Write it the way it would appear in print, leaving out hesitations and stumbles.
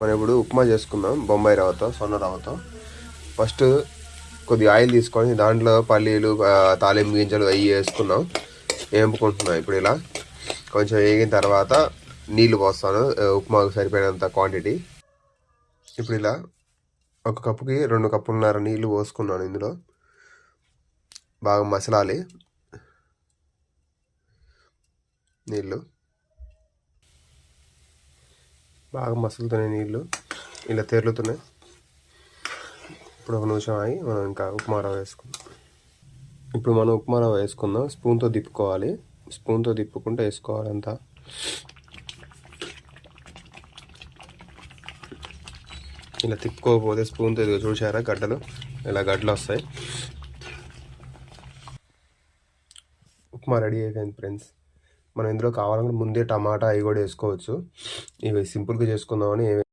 మనం ఇప్పుడు ఉప్మా చేసుకుందాం బొంబాయి రవ్వతో, సొన్న రవ్వతో. ఫస్ట్ కొద్దిగా ఆయిల్ తీసుకొని దాంట్లో పల్లీలు, తాలింపు గింజలు అవి వేసుకున్నాం, వేపుకుంటున్నాం. ఇప్పుడు ఇలా కొంచెం వేగిన తర్వాత నీళ్లు పోస్తాను, ఉప్మాకు సరిపోయినంత క్వాంటిటీ. ఇప్పుడు ఇలా 1 కప్పుకి 2 కప్పులున్నర నీళ్లు పోసుకున్నాను. ఇందులో బాగా మసలాలి నీళ్ళు, బాగా మసులుతున్నాయి నీళ్ళు, ఇలా తెరులుతున్నాయి. ఇప్పుడు 1 నిమిషం ఆగి మనం ఇంకా ఉప్మా రవ్వ వేసుకుందాం. ఇప్పుడు మనం ఉప్మా రవ్వ వేసుకుందాం. స్పూన్తో తిప్పుకోవాలి, స్పూన్తో తిప్పుకుంటూ వేసుకోవాలి అంతా. ఇలా తిప్పుకోకపోతే స్పూన్తో చూసారా గడ్డలు, ఇలా గడ్డలు వస్తాయి. ఉప్మా రెడీ అయిపోయింది ఫ్రెండ్స్. మనం ఇందులో కావాలంటే ముందే టమాటా అవి కూడా వేసుకోవచ్చు. ఇవి సింపుల్గా చేసుకుందామని